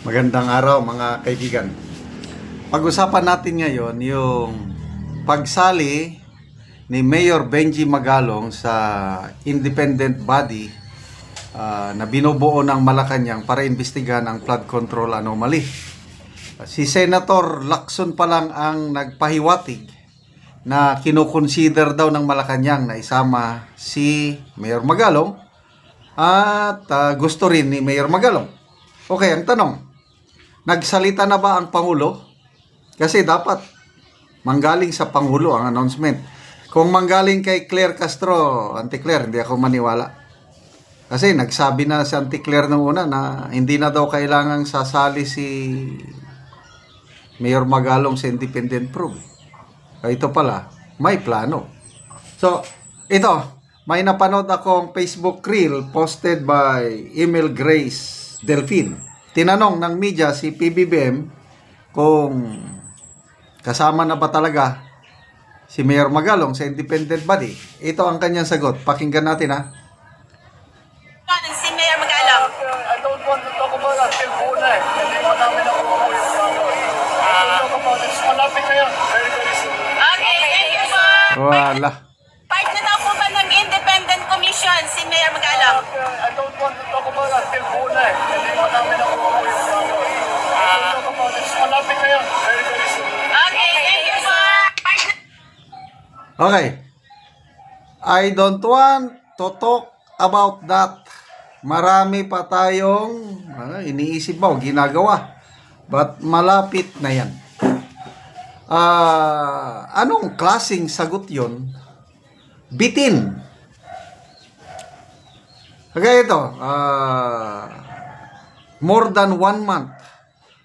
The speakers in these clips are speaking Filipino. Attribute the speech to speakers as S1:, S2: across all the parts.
S1: Magandang araw mga kaibigan. Pag-usapan natin ngayon yung pagsali ni Mayor Benji Magalong sa independent body na binubuo ng Malacanang para imbestigahan ang flood control anomaly. Si Senator Lacson pa lang ang nagpahiwatig na kinukonsider daw ng Malacanang na isama si Mayor Magalong at gusto rin ni Mayor Magalong. Okay, ang tanong, nagsalita na ba ang Pangulo? Kasi dapat manggaling sa Pangulo ang announcement. Kung manggaling kay Claire Castro, Auntie Claire, hindi ako maniwala. Kasi nagsabi na si Auntie Claire nung una na hindi na daw kailangang sasali si Mayor Magalong sa independent probe. Ito pala, may plano. So, ito, may napanood akong Facebook reel posted by Emil Grace Delphine. Tinanong ng media si PBBM kung kasama na ba talaga si Mayor Magalong sa independent body. Ito ang kanyang sagot. Pakinggan natin ha.
S2: Si Mayor Magalong.
S3: I don't want to talk about that. Hindi mo namin ako talk about it. Malapit na yan. Very, very soon.
S2: Okay, thank you po.
S1: Wala.
S2: Part na daw po ba ng independent commission si Mayor Magalong?
S3: I don't want to talk about that. Hindi mo namin ako talk about it. Malapit na yan. Very, very soon.
S2: Okay, thank you po.
S1: Okay. I don't want to talk about that. Marami pa tayong iniisip mo, ginagawa. But malapit na yan. Anong klaseng sagot yon? Bitin. Kaya ito, more than 1 month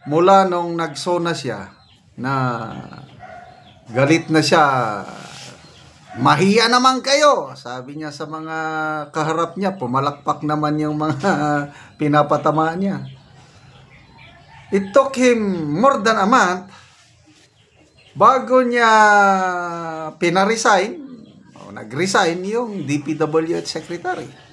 S1: mula nung nagsona siya na galit na siya, mahiya naman kayo, sabi niya sa mga kaharap niya, pumalakpak naman yung mga pinapatamaan niya. It took him more than a month bago niya pinaresign o nag-resign yung DPWH secretary.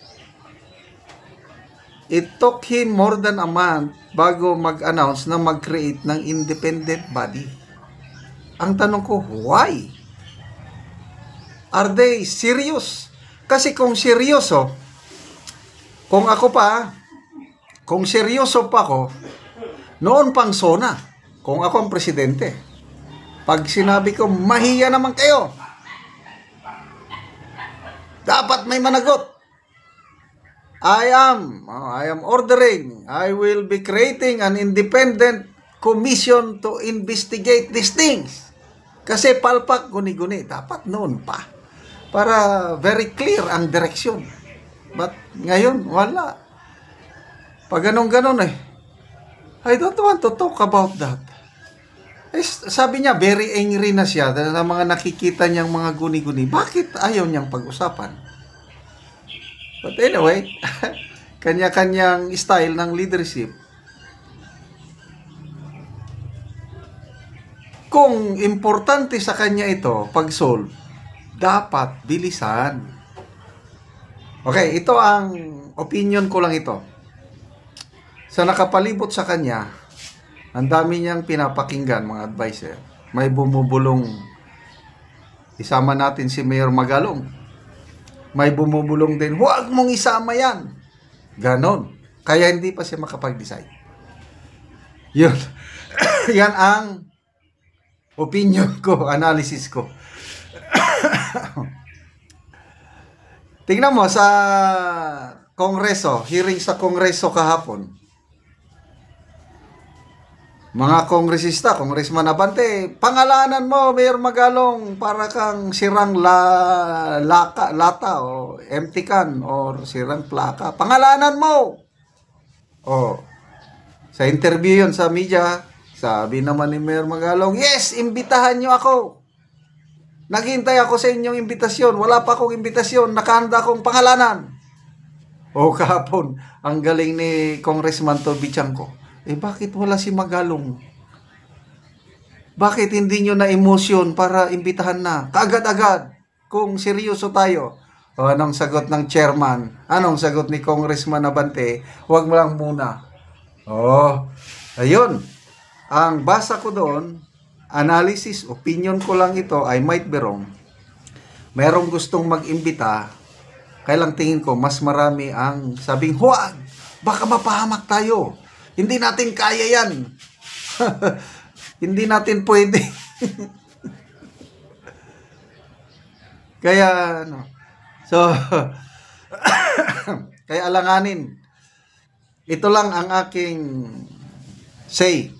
S1: It took him more than a month bago mag-announce na mag-create ng independent body. Ang tanong ko, why? Are they serious? Kasi kung seryoso, kung seryoso pa ako, noon pang SONA, kung ako ang presidente, pag sinabi ko, mahiya naman kayo, dapat may managot. I am ordering, I will be creating an independent commission to investigate these things. Kasi palpak, guni-guni, dapat noon pa. Para very clear ang direksyon. But ngayon, wala. Pag ganun-ganun I don't want to talk about that. Sabi niya, very angry na siya dahil sa mga nakikita niyang mga guni-guni. Bakit ayaw niyang pag-usapan? But anyway, kanya-kanyang style ng leadership. Kung importante sa kanya ito, pag-solve, dapat bilisan. Okay, ito ang opinion ko lang ito. Sa nakapalibot sa kanya, ang dami niyang pinapakinggan, mga advisor. May bumubulong, isama natin si Mayor Magalong. May bumubulong din, huwag mong isama yan. Ganon. Kaya hindi pa siya makapag-decide. Yun. Yan ang opinion ko, analysis ko. Tingnan mo sa Kongreso, hearing sa Kongreso kahapon. Mga kongresista, Congressman Abante, pangalanan mo, Mayor Magalong, para kang sirang lata o empty can or sirang plaka. Pangalanan mo! Sa interview yun sa media, sabi naman ni Mayor Magalong, yes, imbitahan nyo ako. Naghintay ako sa inyong imbitasyon. Wala pa akong imbitasyon. Nakahanda akong pangalanan. Kahapon, ang galing ni Congressman Toby Chanco. Bakit wala si Magalong? Bakit hindi nyo na emosyon para imbitahan na? Kaagad-agad, kung seryoso tayo. Anong sagot ng chairman? Anong sagot ni Congressman Abante? Huwag mo lang muna. Oh, ayun. Ang basa ko doon, analysis, opinion ko lang ito, I might be wrong. Merong gustong mag-imbita, kaya lang tingin ko, mas marami ang sabing, huwag, baka mapahamak tayo. Hindi natin kaya yan. Hindi natin pwede. Kaya, ano, so, kaya alanganin. Ito lang ang aking say.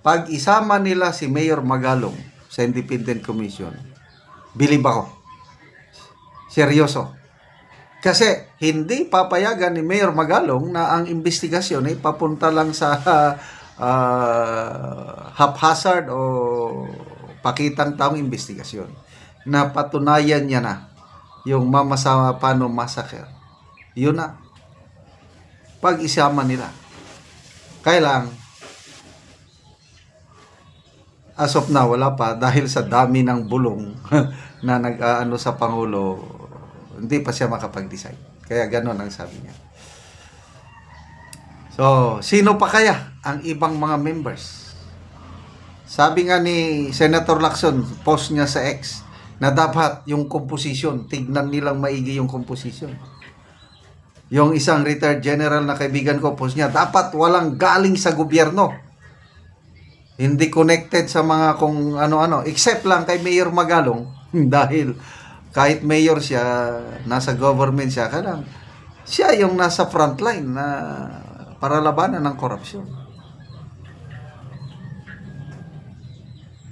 S1: Pag isama nila si Mayor Magalong sa Independent Commission, bilib ako. Seryoso. Kasi hindi papayagan ni Mayor Magalong na ang investigasyon ay papunta lang sa haphazard o pakitang taong investigasyon. Napatunayan niya na yung Mama Pano massacre. Yun na. Pag isama nila. Kailang as of now, wala pa dahil sa dami ng bulong na nag-ano sa Pangulo, hindi pa siya makapag-decide. Kaya gano'n ang sabi niya. So, sino pa kaya ang ibang mga members? Sabi nga ni Senator Lacson, post niya sa X, na dapat yung composition, tignan nilang maigi yung composition. Yung isang retired general na kaibigan ko, post niya, dapat walang galing sa gobyerno. Hindi connected sa mga kung ano-ano. Except lang kay Mayor Magalong. Dahil kahit mayor siya, nasa government siya, kadang siya yung nasa frontline na para labanan ng korupsyon.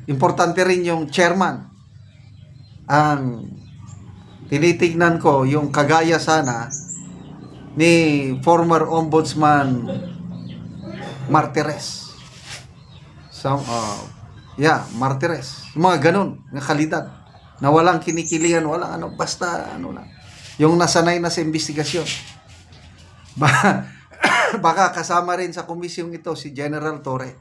S1: Importante rin yung chairman. Ang tinitignan ko, yung kagaya sana ni former Ombudsman Martires. Martires. Mga ganun, ng kalidad. Na walang kinikilingan, walang ano, basta ano lang. Yung nasanay na sa investigasyon. Baka kasama rin sa komisyong ito si General Torre.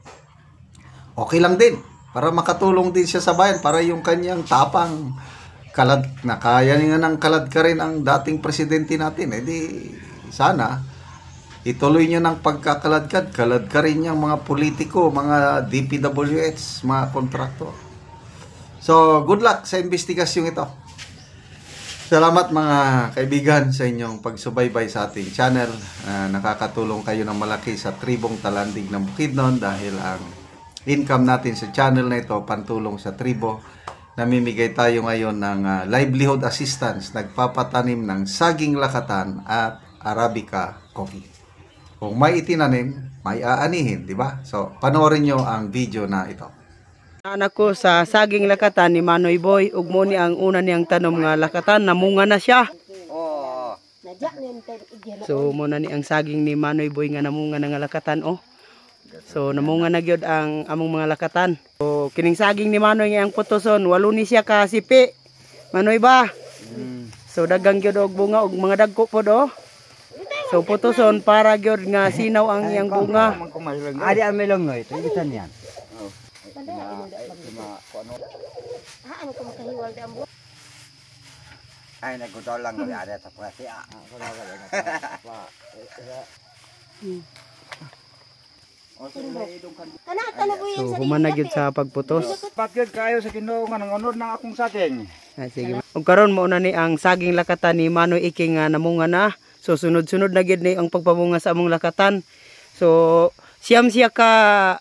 S1: Okay lang din. Para makatulong din siya sa bayan. Para yung kanyang tapang kalad, na kaya nga ng kalad ka rin ang dating presidente natin. Eh di, sana ituloy nyo ng pagkakaladkad. Kalad ka rin yung mga politiko, mga DPWH, mga kontraktor. So, good luck sa investigasyong ito. Salamat mga kaibigan sa inyong pagsubaybay sa ating channel. Nakakatulong kayo ng malaki sa tribong Talandig ng Bukidnon dahil ang income natin sa channel na ito pantulong sa tribo. Namimigay tayo ngayon ng livelihood assistance, nagpapatanim ng saging lakatan at Arabica coffee. Kung may itinanim, may aanihin, di ba? So, panoorin nyo ang video na ito.
S4: Anak ko sa saging lakatan ni Manoy Boy, ug mo ni ang una niyang tanom nga lakatan, namunga na siya. So mo na ni ang saging ni Manoy Boy nga namunga na nga lakatan oh. So namunga na gyud ang among mga lakatan. So kining saging ni Manoy nga ang putoson, walo ni siya ka sipi. Manoy ba? So dagang gyud og bunga og mga dagko pod oh. So putoson para gyud nga sinaw ang iyang bunga.
S5: Adi ang melongoy, ibisan yan. Ay, nagkutol lang kami ada sa presi.
S4: So human na gyud sa pagputos.
S5: Pakyod kayo sa Ginoo nga nangunod ng akong saging.
S4: Sige. Ug karon mo na ni ang saging lakatan ni Manoy Iking nga namunga na. So sunod-sunod na gyud ni ang pagpamunga sa among lakatan. So siyam siya ka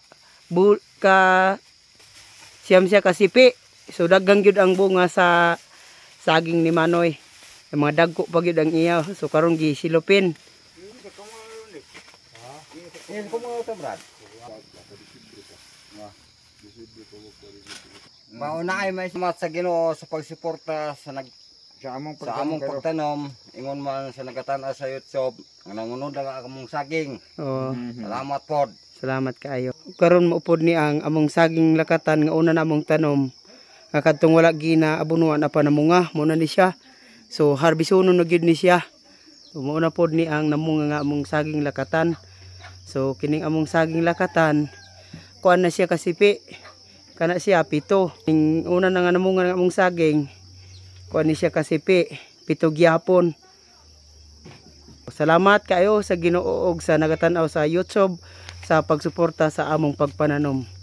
S4: sipi. So daghang gyud ang bunga sa saging ni Manoy. Yung mga dagko pa gyud ang iya. So karon gisilupin.
S5: Mauna ay may sumat sa Ginoo sa pagsuporta sa among pagtanom. Ingon man sa nagatan sa YouTube, ang nangunod ang among saging.
S4: Oh.
S5: Salamat pod.
S4: Salamat kaayo. Karon maupod ni ang among saging lakatan nga una namong tanom. Nga kadtong wala gina abunuan apa namunga mo na ni siya. So harbisono na gyud ni siya. So mauna pod ni ang namunga nga among saging lakatan. So kining among saging lakatan kuan na siya kasipi. Kana siya pito. Ning una na nga namunga nga among saging kuan ni siya kasipi, 7 gyapon. Salamat kayo sa Ginoo ug sa nagatan-aw sa YouTube sa pagsuporta sa among pagpananom.